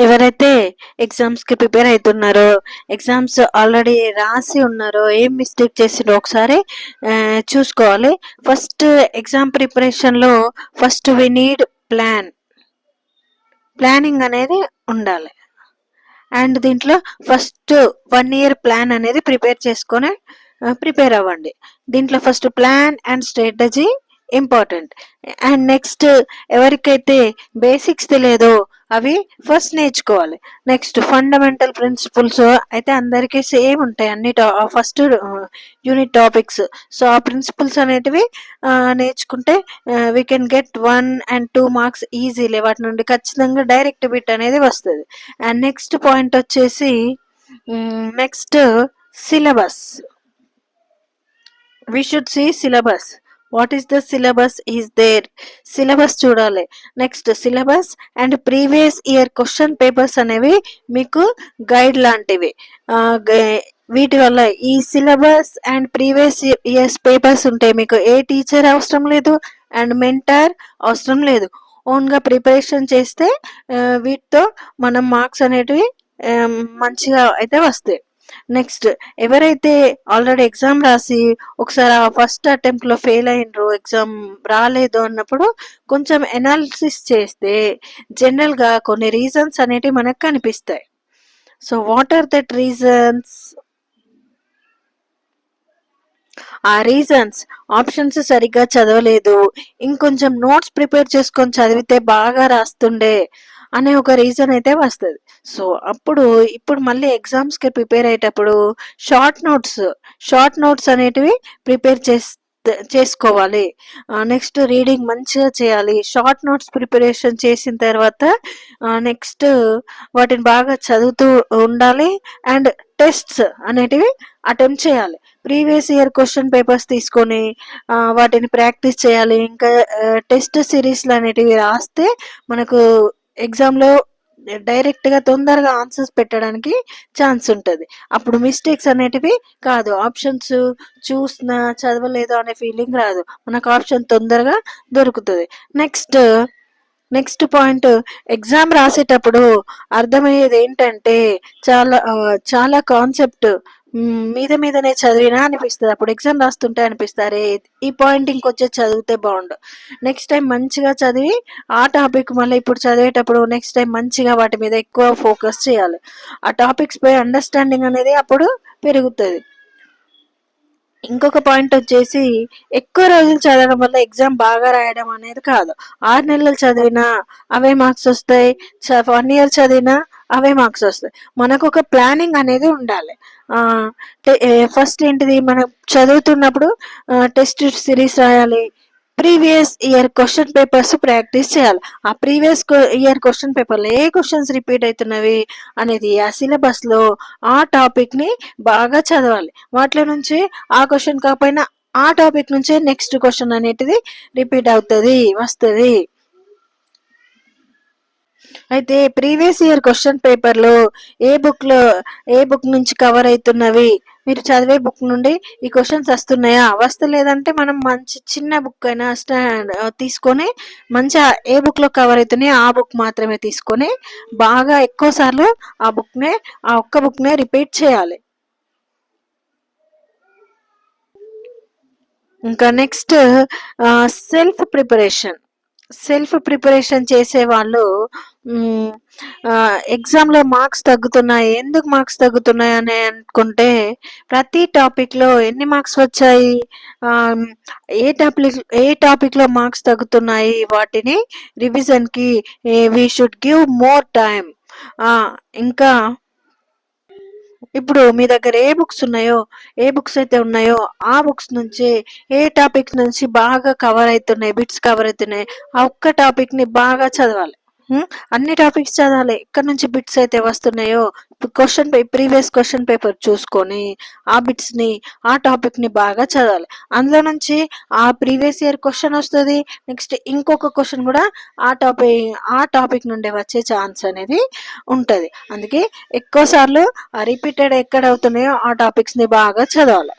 ఎవరైతే ఎగ్జామ్స్కి ప్రిపేర్ అవుతున్నారో, ఎగ్జామ్స్ ఆల్రెడీ రాసి ఉన్నారో, ఏం మిస్టేక్ చేసిండ్రో ఒకసారి చూసుకోవాలి. ఫస్ట్ ఎగ్జామ్ ప్రిపరేషన్లో ఫస్ట్ వి నీడ్ ప్లానింగ్ అనేది ఉండాలి. అండ్ దీంట్లో ఫస్ట్ 1 year ప్లాన్ అనేది ప్రిపేర్ అవ్వండి. దీంట్లో ఫస్ట్ plan and strategy important. And next ఎవరికైతే బేసిక్స్ తెలియదో అవి ఫస్ట్ నేర్చుకోవాలి. నెక్స్ట్ ఫండమెంటల్ ప్రిన్సిపల్స్ అయితే అందరికీ సేమ్ ఉంటాయి అన్ని ఫస్ట్ యూనిట్ టాపిక్స్. సో ఆ ప్రిన్సిపల్స్ అనేటివి నేర్చుకుంటే we can get 1 and 2 marks easily. వాటి నుండి ఖచ్చితంగా డైరెక్ట్ బిట్ అనేది వస్తుంది. అండ్ నెక్స్ట్ పాయింట్ వచ్చేసి next syllabus. we should see syllabus. What is the syllabus is there? Syllabus చూడాలి. Next syllabus and previous year question papers అనేవి మీకు guide లాంటివి. వీటి వల్ల ఈ syllabus and previous years papers ఉంటే మీకు ఏ టీచర్ అవసరం లేదు అండ్ మెంటర్ అవసరం లేదు. ఓన్గా ప్రిపరేషన్ చేస్తే వీటితో మనం మార్క్స్ అనేటివి మంచిగా అయితే వస్తాయి. నెక్స్ట్ ఎవరైతే ఆల్రెడీ ఎగ్జామ్ రాసి ఒకసారి ఫస్ట్ అటెంప్ట్ లో ఫెయిల్ అయినరు, ఎగ్జామ్ రాలేదు అన్నప్పుడు కొంచెం ఎనాలిసిస్ చేస్తే జనరల్ గా కొన్ని రీజన్స్ అనేటివి మనకు కనిపిస్తాయి. So what are that reasons? ఆ రీజన్స్ ఆప్షన్స్ సరిగ్గా చదవలేదు, ఇంకొంచెం నోట్స్ ప్రిపేర్ చేసుకొని చదివితే బాగా రాస్తుండే అనే ఒక రీజన్ అయితే వస్తుంది. సో ఇప్పుడు మళ్ళీ ఎగ్జామ్స్కి ప్రిపేర్ అయ్యేటప్పుడు షార్ట్ నోట్స్ అనేటివి ప్రిపేర్ చేసుకోవాలి. నెక్స్ట్ రీడింగ్ మంచిగా చేయాలి. షార్ట్ నోట్స్ ప్రిపరేషన్ చేసిన తర్వాత నెక్స్ట్ వాటిని బాగా చదువుతూ ఉండాలి. అండ్ టెస్ట్స్ అనేటివి అటెంప్ట్ చేయాలి. ప్రీవియస్ ఇయర్ క్వశ్చన్ పేపర్స్ తీసుకొని వాటిని ప్రాక్టీస్ చేయాలి. ఇంకా టెస్ట్ సిరీస్లు అనేటివి రాస్తే మనకు ఎగ్జామ్లో డైరెక్ట్గా తొందరగా ఆన్సర్స్ పెట్టడానికి ఛాన్స్ ఉంటుంది. అప్పుడు మిస్టేక్స్ అనేటివి కాదు, ఆప్షన్స్ చూసినా చదవలేదు అనే ఫీలింగ్ రాదు, మనకు ఆప్షన్ తొందరగా దొరుకుతుంది. నెక్స్ట్ పాయింట్, ఎగ్జామ్ రాసేటప్పుడు అర్థమయ్యేది ఏంటంటే చాలా కాన్సెప్ట్ మీదనే చదివినా అనిపిస్తుంది. అప్పుడు ఎగ్జామ్ రాస్తుంటే అనిపిస్తారే ఈ పాయింట్ ఇంకొచ్చే చదివితే బాగుండు. నెక్స్ట్ టైం మంచిగా చదివి ఆ టాపిక్ మళ్ళీ ఇప్పుడు చదివేటప్పుడు నెక్స్ట్ టైం మంచిగా వాటి మీద ఎక్కువ ఫోకస్ చేయాలి. ఆ టాపిక్స్ పై అండర్స్టాండింగ్ అనేది అప్పుడు పెరుగుతుంది. ఇంకొక పాయింట్ వచ్చేసి ఎక్కువ రోజులు చదవడం వల్ల ఎగ్జామ్ బాగా రాయడం అనేది కాదు. 6 నెలలు చదివినా అవే మార్క్స్ వస్తాయి, 1 year చదివినా అవే మార్క్స్ వస్తాయి. మనకు ఒక ప్లానింగ్ అనేది ఉండాలి. ఫస్ట్ ఏంటిది, మనం చదువుతున్నప్పుడు టెస్ట్ సిరీస్ రాయాలి, previous year question papers practice చేయాలి. ఆ ప్రీవియస్ ఇయర్ క్వశ్చన్ పేపర్లో ఏ క్వశ్చన్స్ రిపీట్ అవుతున్నవి అనేది ఆ సిలబస్ లో ఆ టాపిక్ ని బాగా చదవాలి. వాటిలో నుంచి ఆ క్వశ్చన్ కాకపోయినా ఆ టాపిక్ నుంచే నెక్స్ట్ క్వశ్చన్ అనేది రిపీట్ వస్తుంది. అయితే ప్రీవియస్ ఇయర్ క్వశ్చన్ పేపర్లో ఏ బుక్ నుంచి కవర్ అవుతున్నవి, మీరు చదివే బుక్ నుండి ఈ క్వశ్చన్స్ వస్తున్నాయా, వస్తలేదంటే మనం మంచి చిన్న బుక్ అయినా తీసుకొని మంచిగా ఏ బుక్ లో కవర్ అవుతున్నాయో ఆ బుక్ మాత్రమే తీసుకొని బాగా ఎక్కువ సార్లు ఆ ఒక్క బుక్ నే రిపీట్ చేయాలి. ఇంకా నెక్స్ట్ సెల్ఫ్ ప్రిపరేషన్ చేసే వాళ్ళు ఎగ్జామ్లో మార్క్స్ తగ్గుతున్నాయి. ఎందుకు మార్క్స్ తగ్గుతున్నాయి అని అనుకుంటే ప్రతి టాపిక్లో ఎన్ని మార్క్స్ వచ్చాయి, ఏ టాపిక్లో మార్క్స్ తగ్గుతున్నాయి, వాటిని రివిజన్కి we should give more time. ఇంకా ఇప్పుడు మీ దగ్గర ఏ బుక్స్ అయితే ఉన్నాయో ఆ బుక్స్ నుంచి ఏ టాపిక్ నుంచి బాగా బిట్స్ కవర్ అవుతున్నాయి ఆ ఒక్క టాపిక్ ని బాగా చదవాలి. అన్ని టాపిక్స్ చదవాలి. ఎక్కడ నుంచి బిట్స్ అయితే వస్తున్నాయో ప్రీవియస్ క్వశ్చన్ పేపర్ చూసుకొని ఆ బిట్స్ ని ఆ టాపిక్ ని బాగా చదవాలి. అందులో నుంచి ఆ ప్రీవియస్ ఇయర్ క్వశ్చన్ వస్తుంది, నెక్స్ట్ ఇంకొక క్వశ్చన్ కూడా ఆ టాపిక్ నుండి వచ్చే ఛాన్స్ అనేది ఉంటది. అందుకే ఎక్కువ సార్లు రిపీటెడ్ ఎక్కడ అవుతున్నాయో ఆ టాపిక్స్ ని బాగా చదవాలి.